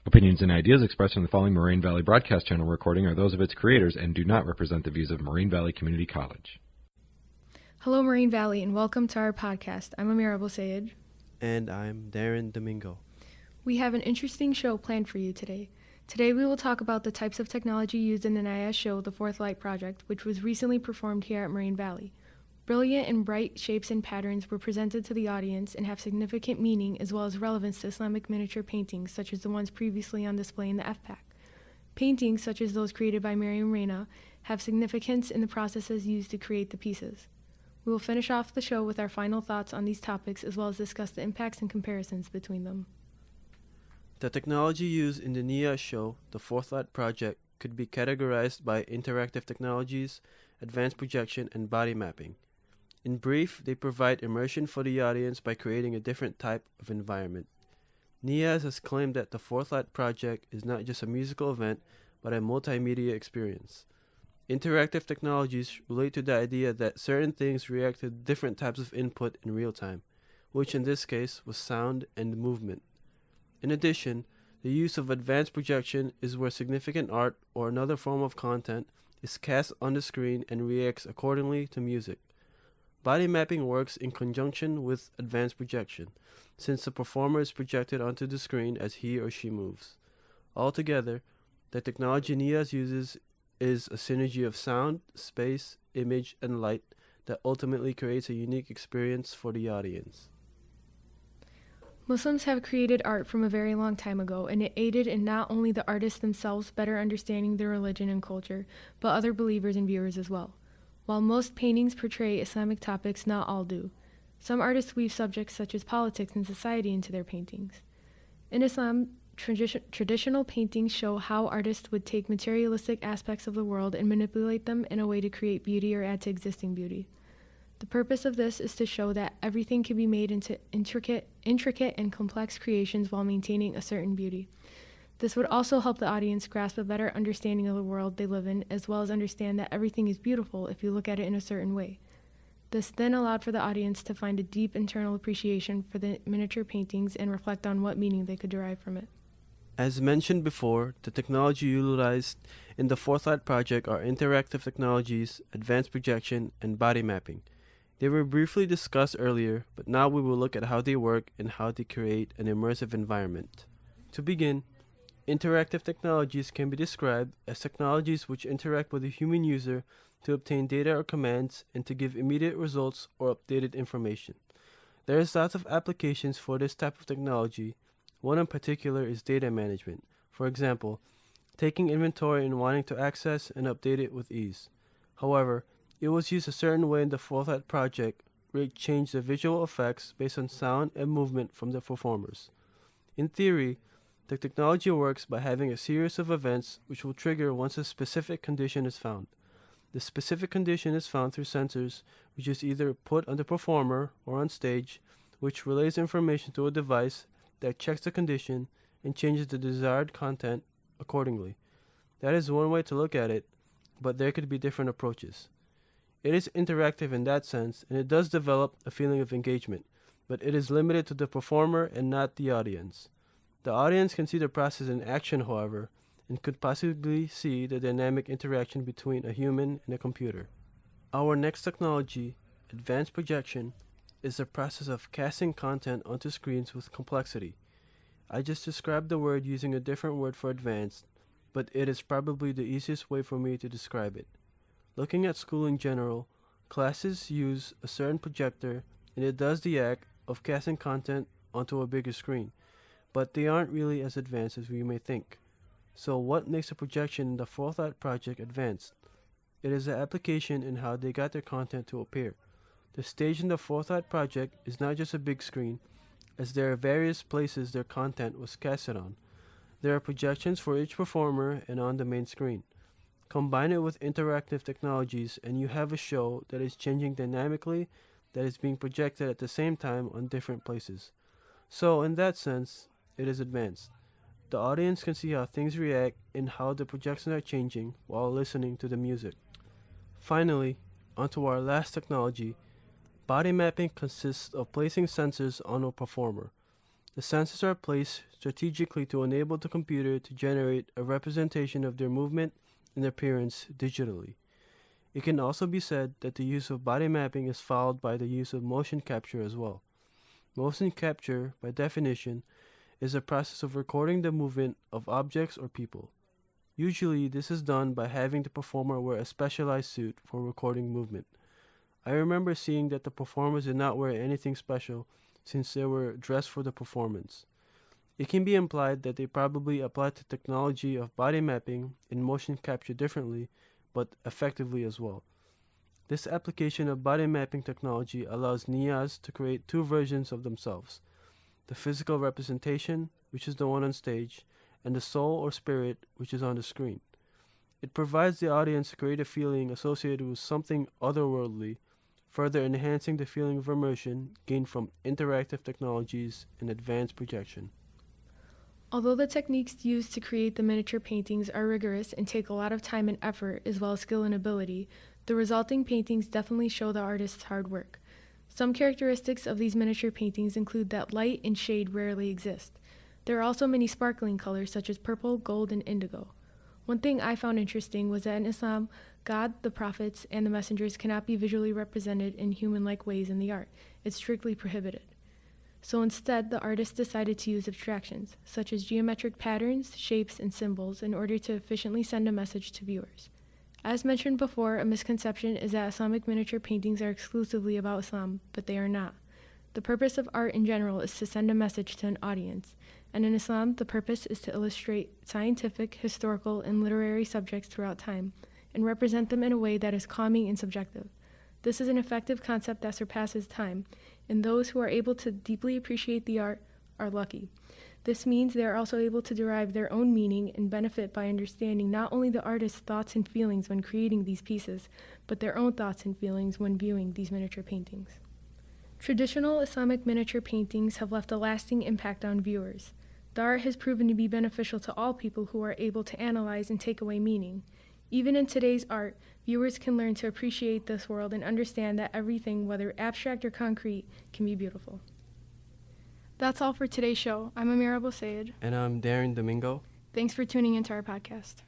Opinions and ideas expressed in the following Moraine Valley Broadcast Channel recording are those of its creators and do not represent the views of Moraine Valley Community College. Hello, Moraine Valley, and welcome to our podcast. I'm Ammerah. And I'm Darren Domingo. We have an interesting show planned for you today. Today we will talk about the types of technology used in the Niyaz show, The Fourth Light Project, which was recently performed here at Moraine Valley. Brilliant and bright shapes and patterns were presented to the audience and have significant meaning as well as relevance to Islamic miniature paintings such as the ones previously on display in the FPAC. Paintings such as those created by Miriam Reina have significance in the processes used to create the pieces. We will finish off the show with our final thoughts on these topics as well as discuss the impacts and comparisons between them. The technology used in the Niyaz show, The Fourth Light Project, could be categorized by interactive technologies, advanced projection, and body mapping. In brief, they provide immersion for the audience by creating a different type of environment. Niyaz has claimed that the Fourth Light Project is not just a musical event, but a multimedia experience. Interactive technologies relate to the idea that certain things react to different types of input in real time, which in this case was sound and movement. In addition, the use of advanced projection is where significant art or another form of content is cast on the screen and reacts accordingly to music. Body mapping works in conjunction with advanced projection, since the performer is projected onto the screen as he or she moves. Altogether, the technology Niyaz uses is a synergy of sound, space, image, and light that ultimately creates a unique experience for the audience. Muslims have created art from a very long time ago, and it aided in not only the artists themselves better understanding their religion and culture, but other believers and viewers as well. While most paintings portray Islamic topics, not all do. Some artists weave subjects such as politics and society into their paintings. In Islam, traditional paintings show how artists would take materialistic aspects of the world and manipulate them in a way to create beauty or add to existing beauty. The purpose of this is to show that everything can be made into intricate and complex creations while maintaining a certain beauty. This would also help the audience grasp a better understanding of the world they live in, as well as understand that everything is beautiful if you look at it in a certain way. This then allowed for the audience to find a deep internal appreciation for the miniature paintings and reflect on what meaning they could derive from it. As mentioned before, the technology utilized in the Fourth Light Project are interactive technologies, advanced projection, and body mapping. They were briefly discussed earlier, but now we will look at how they work and how they create an immersive environment. To begin, interactive technologies can be described as technologies which interact with the human user to obtain data or commands and to give immediate results or updated information. There is lots of applications for this type of technology. One in particular is data management. For example, taking inventory and wanting to access and update it with ease. However, it was used a certain way in the Fourth Light Project, where it changed the visual effects based on sound and movement from the performers. In theory, the technology works by having a series of events which will trigger once a specific condition is found. The specific condition is found through sensors, which is either put on the performer or on stage, which relays information to a device that checks the condition and changes the desired content accordingly. That is one way to look at it, but there could be different approaches. It is interactive in that sense, and it does develop a feeling of engagement, but it is limited to the performer and not the audience. The audience can see the process in action, however, and could possibly see the dynamic interaction between a human and a computer. Our next technology, advanced projection, is the process of casting content onto screens with complexity. I just described the word using a different word for advanced, but it is probably the easiest way for me to describe it. Looking at school in general, classes use a certain projector and it does the act of casting content onto a bigger screen, but they aren't really as advanced as we may think. So what makes a projection in the Fourth Light Project advanced? It is the application in how they got their content to appear. The stage in the Fourth Light Project is not just a big screen, as there are various places their content was casted on. There are projections for each performer and on the main screen. Combine it with interactive technologies and you have a show that is changing dynamically, that is being projected at the same time on different places. So in that sense, it is advanced. The audience can see how things react and how the projections are changing while listening to the music. Finally, onto our last technology. Body mapping consists of placing sensors on a performer. The sensors are placed strategically to enable the computer to generate a representation of their movement and appearance digitally. It can also be said that the use of body mapping is followed by the use of motion capture as well. Motion capture, by definition, is a process of recording the movement of objects or people. Usually, this is done by having the performer wear a specialized suit for recording movement. I remember seeing that the performers did not wear anything special since they were dressed for the performance. It can be implied that they probably applied the technology of body mapping and motion capture differently, but effectively as well. This application of body mapping technology allows Niyaz to create two versions of themselves: the physical representation, which is the one on stage, and the soul or spirit, which is on the screen. It provides the audience a creative feeling associated with something otherworldly, further enhancing the feeling of immersion gained from interactive technologies and advanced projection. Although the techniques used to create the miniature paintings are rigorous and take a lot of time and effort as well as skill and ability, the resulting paintings definitely show the artist's hard work. Some characteristics of these miniature paintings include that light and shade rarely exist. There are also many sparkling colors such as purple, gold, and indigo. One thing I found interesting was that in Islam, God, the prophets, and the messengers cannot be visually represented in human-like ways in the art. It's strictly prohibited. So instead, the artist decided to use abstractions, such as geometric patterns, shapes, and symbols, in order to efficiently send a message to viewers. As mentioned before, a misconception is that Islamic miniature paintings are exclusively about Islam, but they are not. The purpose of art in general is to send a message to an audience, and in Islam, the purpose is to illustrate scientific, historical, and literary subjects throughout time, and represent them in a way that is calming and subjective. This is an effective concept that surpasses time, and those who are able to deeply appreciate the art are lucky. This means they are also able to derive their own meaning and benefit by understanding not only the artist's thoughts and feelings when creating these pieces, but their own thoughts and feelings when viewing these miniature paintings. Traditional Islamic miniature paintings have left a lasting impact on viewers. The art has proven to be beneficial to all people who are able to analyze and take away meaning. Even in today's art, viewers can learn to appreciate this world and understand that everything, whether abstract or concrete, can be beautiful. That's all for today's show. I'm Ammerah. And I'm Darren Domingo. Thanks for tuning into our podcast.